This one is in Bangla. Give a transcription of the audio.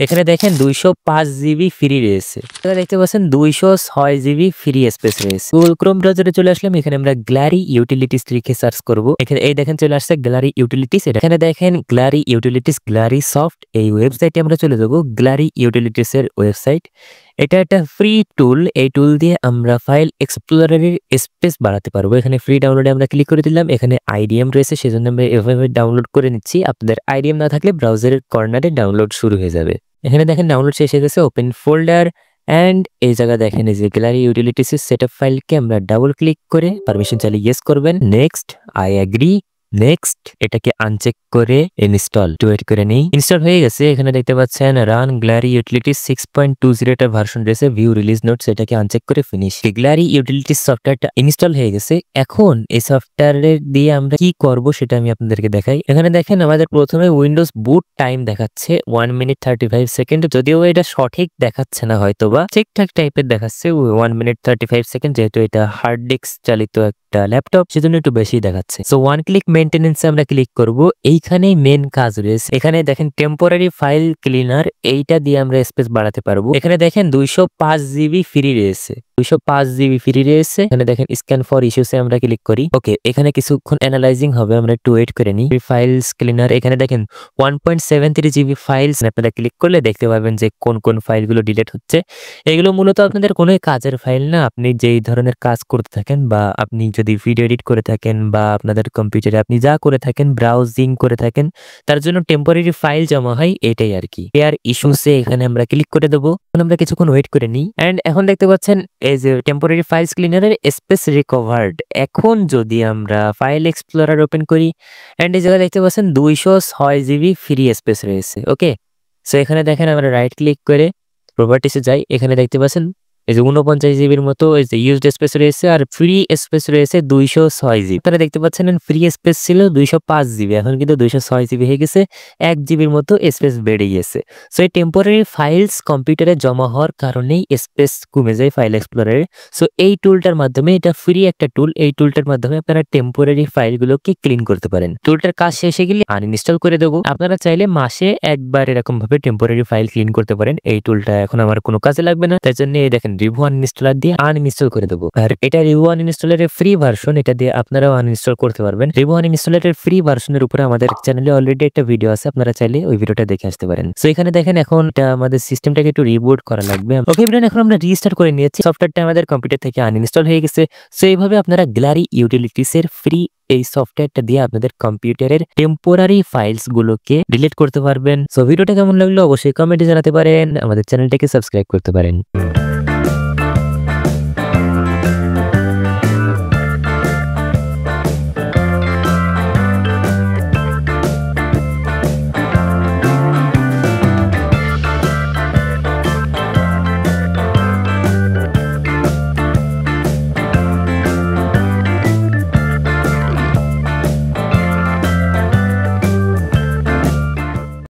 এখানে দেখেন 205 জিবি ফ্রি রয়েছে। আপনারা দেখতে পাচ্ছেন 206 জিবি ফ্রি স্পেস রয়েছে। গুগল ক্রোম ব্রাউজারে চলে আসলাম। এখানে আমরা গ্যালারি ইউটিলিটিস লিখে সার্চ করব। এখানে এই দেখেন চলে আসছে গ্যালারি ইউটিলিটিস। এখানে দেখেন গ্যালারি ইউটিলিটিস, গ্যালারি সফট। এই ওয়েবসাইটে আমরা চলে যাব। গ্যালারি ইউটিলিটিস এর ওয়েবসাইট। এটা একটা ফ্রি টুল। এই টুল দিয়ে আমরা ফাইল এক্সপ্লোরারের স্পেস বাড়াতে পারবো। এখানে ফ্রি ডাউনলোডে আমরা ক্লিক করে দিলাম। এখানে আইডিএম রয়েছে, সেজন্য আমরা এভাবে ডাউনলোড করে নিচ্ছি। আপনাদের আইডিএম না থাকলে ব্রাউজারের কর্নারে ডাউনলোড শুরু হয়ে যাবে। এখানে দেখেন ডাউনলোড শেষ হয়ে গেছে। ওপেন ফোল্ডার এন্ড এই জায়গা দেখেন এই যে গ্যালারি ইউটিলিটিস সেটআপ ফাইলকে আমরা ডাবল ক্লিক করে পারমিশন চাইলে ইয়েস করবেন। Next, I agree. নেক্সট, এটাকে আনচেক করে ইনস্টল ওয়েট করে নেই। ইনস্টল হয়ে গেছে। এখানে দেখতে পাচ্ছেন রান গ্যালারি ইউটিলিটিস 6.20 এর ভার্সন রয়েছে। ভিউ রিলিজ নোটস, এটাকে আনচেক করে ফিনিশ। গ্যালারি ইউটিলিটিস সফটওয়্যারটা ইনস্টল হয়ে গেছে। এখন এই সফটওয়্যারের দিয়ে আমরা কি করব সেটা আমি আপনাদেরকে দেখাই। এখানে দেখেন আমাদের প্রথমে উইন্ডোজ বুট টাইম দেখাচ্ছে 1 মিনিট 35 সেকেন্ড। যদিও এটা সঠিক দেখাচ্ছে না, হয়তোবা ঠিকঠাক টাইপের দেখাচ্ছে 1 মিনিট 35 সেকেন্ড, যেহেতু এটা হার্ড ডিস্ক চালিত একটা ল্যাপটপ, সেজন্য একটু বেশি দেখাচ্ছে। সো ওয়ান ক্লিক মেইনটেনেন্সে আমরা ক্লিক করব। এইখানেই মেন কাজ রয়েছে। এখানে দেখেন টেম্পোরারি ফাইল ক্লিনার, এইটা দিয়ে আমরা স্পেস বাড়াতে পারবো। এখানে দেখেন 205 জিবি ফ্রি রয়েছে। 205 জিবি ফ্রি রয়েছে। এখানে দেখেন স্ক্যান ফর ইস্যুসে আমরা ক্লিক করি। ওকে, এখানে কিছুক্ষণ অ্যানালাইজিং হবে, আমরা একটু ওয়েট করে নিই। ফাইলস ক্লিনার, এখানে দেখেন 1.73 জিবি ফাইলস। আপনারা ক্লিক করলে দেখতে পাবেন যে কোন কোন ফাইলগুলো ডিলিট হচ্ছে। এগুলো মূলত আপনাদের কোনো কাজের ফাইল না। আপনি যেই ধরনের কাজ করতে থাকেন, বা আপনি যদি ভিডিও এডিট করে থাকেন, বা আপনাদের কম্পিউটারে আপনি যা করে থাকেন, ব্রাউজিং করে থাকেন, তার জন্য টেম্পোরারি ফাইল জমা হয়, এটাই আর কি। এর ইস্যুসে এখানে আমরা ক্লিক করে দেবো। এখন আমরা কিছুক্ষণ ওয়েট করে নিই। এন্ড এখন দেখতে পাচ্ছেন এই যে টেম্পোরারি ফাইলস ক্লিনারের স্পেস রিকভার্ড। এখন যদি আমরা ফাইল এক্সপ্লোরার ওপেন করি, এন্ড এই জায়গায় দেখতে পাচ্ছেন 206 জিবি ফ্রি স্পেস রয়েছে। ওকে, সো এখানে দেখেন আমরা রাইট ক্লিক করে প্রপার্টিসে যাই। এখানে দেখতে পাচ্ছেন এই যে 49 জিবির মতো এই যে ইউজড স্পেস রয়েছে, আর ফ্রি স্পেস রয়েছে 206 জিবি। আপনারা দেখতে পাচ্ছেন ফ্রি স্পেস ছিল 205 জিবি, এখন কিন্তু 206 জিবি হয়ে গেছে। 1 জিবির মতো স্পেস বেড়ে গিয়েছে। সো এই টেম্পোরারি ফাইলস কম্পিউটারে জমা হওয়ার কারণেই স্পেস কমে যায় ফাইল এক্সপ্লোরারে। সো এই টুলটার মাধ্যমে, এটা ফ্রি একটা টুল, এই টুলটার মাধ্যমে আপনারা টেম্পোরারি ফাইলগুলোকে ক্লিন করতে পারেন। টুলটার কাজ শেষে গেলে আনইনস্টল করে দেবো। আপনারা চাইলে মাসে একবার এরকম ভাবে টেম্পোরারি ফাইল ক্লিন করতে পারেন। এই টুলটা এখন আমার কোনো কাজে লাগবে না, তাই জন্য এই দেখেন রিমুভ আনইনস্টলার দিয়ে আনইনস্টল করে দেবো। আর এটা রিমুভ আনইনস্টলারের ফ্রি ভার্সন, এটা দিয়ে আপনারাও আনইনস্টল করতে পারবেন। রিমুভ আনইনস্টলারের ফ্রি ভার্সনের উপরে আমাদের চ্যানেলে অলরেডি একটা ভিডিও আছে, আপনারা চাইলে ওই ভিডিওটা দেখে আসতে পারেন। সো এখানে দেখেন এখন এটা আমাদের সিস্টেমটাকে একটু রিবুট করা লাগবে। ওকে ফ্রেন্ড, এখন আমরা রিস্টার্ট করে নিয়েছি। সফটওয়্যারটা আমাদের কম্পিউটার থেকে আনইনস্টল হয়ে গেছে। সো এইভাবে আপনারা গ্যালারি ইউটিলিটিস এর ফ্রি এই সফটওয়্যারটা দিয়ে আপনাদের কম্পিউটারের টেম্পোরারি ফাইলস গুলোকে ডিলিট করতে পারবেন। সো ভিডিওটা কেমন লাগলো অবশ্যই কমেন্টে জানাতে পারেন। আমাদের চ্যানেলটাকে সাবস্ক্রাইব করতে পারেন।